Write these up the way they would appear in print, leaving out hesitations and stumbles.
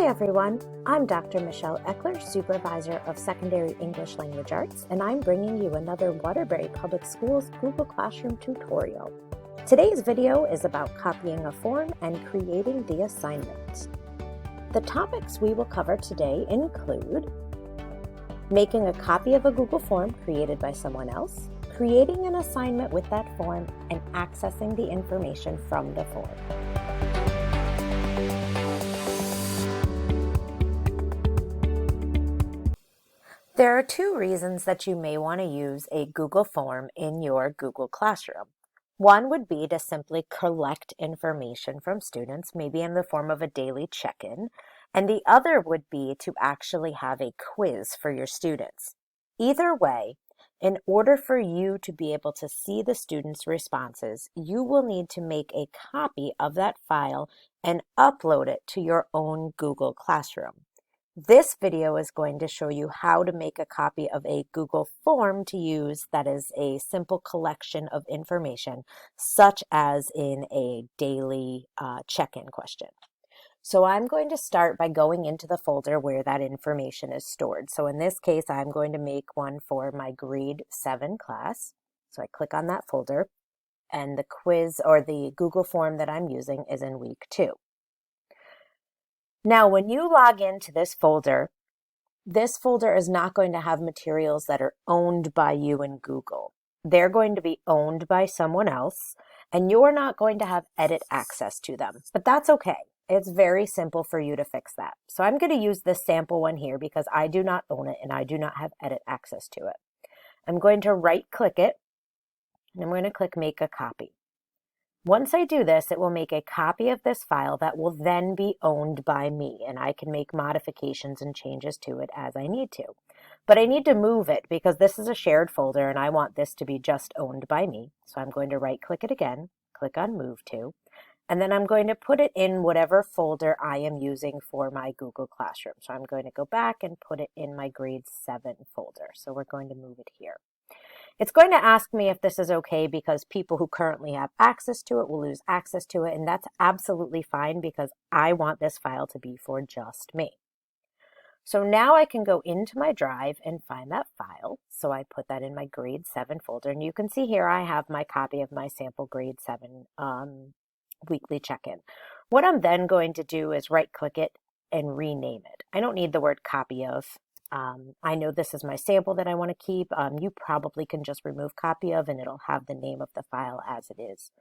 Hi everyone, I'm Dr. Michelle Eckler, Supervisor of Secondary English Language Arts, and I'm bringing you another Waterbury Public Schools Google Classroom tutorial. Today's video is about copying a form and creating the assignment. The topics we will cover today include making a copy of a Google form created by someone else, creating an assignment with that form, and accessing the information from the form. There are two reasons that you may want to use a Google form in your Google Classroom. One would be to simply collect information from students, maybe in the form of a daily check-in, and the other would be to actually have a quiz for your students. Either way, in order for you to be able to see the students' responses, you will need to make a copy of that file and upload it to your own Google Classroom. This video is going to show you how to make a copy of a Google form to use that is a simple collection of information, such as in a daily check-in question. So I'm going to start by going into the folder where that information is stored. So in this case, I'm going to make one for my grade 7 class. So I click on that folder, and the quiz or the Google form that I'm using is in week 2. Now, when you log into this folder is not going to have materials that are owned by you in Google. They're going to be owned by someone else, and you're not going to have edit access to them. But that's okay. It's very simple for you to fix that. So I'm going to use this sample one here because I do not own it and I do not have edit access to it. I'm going to right-click it, and I'm going to click Make a Copy. Once I do this, it will make a copy of this file that will then be owned by me, and I can make modifications and changes to it as I need to. But I need to move it because this is a shared folder and I want this to be just owned by me. So I'm going to right-click it again, click on Move To, and then I'm going to put it in whatever folder I am using for my Google Classroom. So I'm going to go back and put it in my grade 7 folder. So we're going to move it here. It's going to ask me if this is okay because people who currently have access to it will lose access to it, and that's absolutely fine because I want this file to be for just me. So now I can go into my drive and find that file. So I put that in my grade 7 folder, and you can see here I have my copy of my sample grade 7 weekly check-in. What I'm then going to do is right-click it and rename it. I don't need the word copy of. I know this is my sample that I want to keep. You probably can just remove copy of and it'll have the name of the file as it is.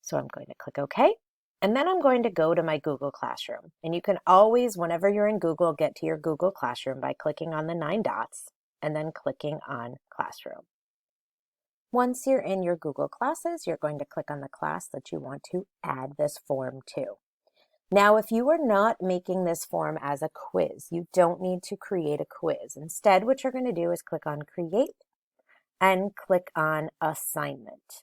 So I'm going to click OK. And then I'm going to go to my Google Classroom. And you can always, whenever you're in Google, get to your Google Classroom by clicking on the 9 dots and then clicking on Classroom. Once you're in your Google Classes, you're going to click on the class that you want to add this form to. Now, if you are not making this form as a quiz, you don't need to create a quiz. Instead, what you're going to do is click on Create and click on Assignment.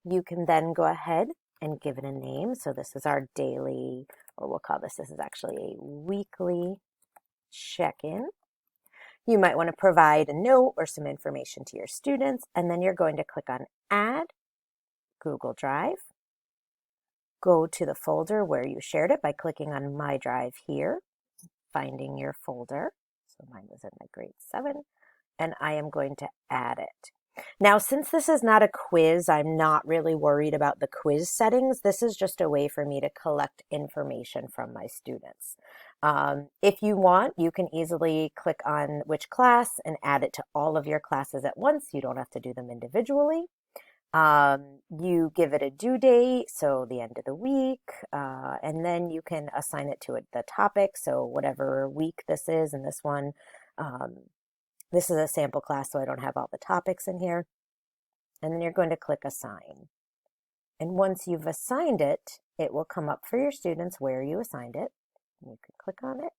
You can then go ahead and give it a name. So this is our daily, or we'll call this is actually a weekly check-in. You might want to provide a note or some information to your students, and then you're going to click on Add, Google Drive. Go to the folder where you shared it by clicking on My Drive here, finding your folder. So mine was in my grade 7, and I am going to add it. Now, since this is not a quiz, I'm not really worried about the quiz settings. This is just a way for me to collect information from my students. If you want, you can easily click on which class and add it to all of your classes at once. You don't have to do them individually. You give it a due date, so the end of the week, and then you can assign it to the topic, so whatever week this is, and this one, this is a sample class, so I don't have all the topics in here, and then you're going to click Assign. And once you've assigned it, it will come up for your students where you assigned it, and you can click on it,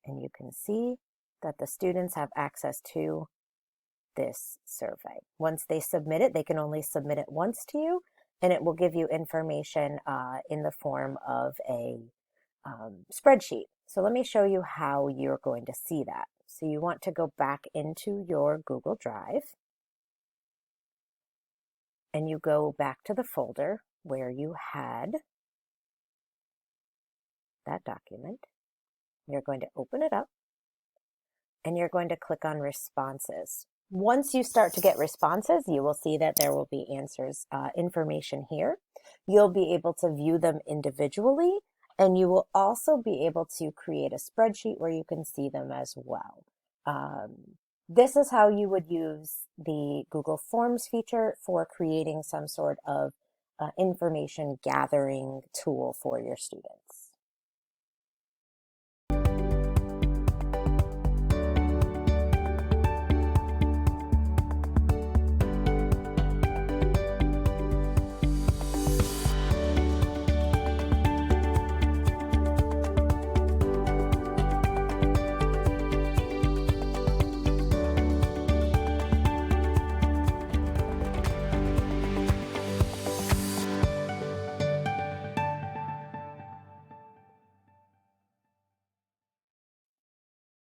and you can see that the students have access to this survey. Once they submit it, they can only submit it once to you, and it will give you information in the form of a spreadsheet. So let me show you how you're going to see that. So you want to go back into your Google Drive, and you go back to the folder where you had that document. You're going to open it up and you're going to click on responses. Once you start to get responses, you will see that there will be answers, information here. You'll be able to view them individually, and you will also be able to create a spreadsheet where you can see them as well. This is how you would use the Google Forms feature for creating some sort of information gathering tool for your students.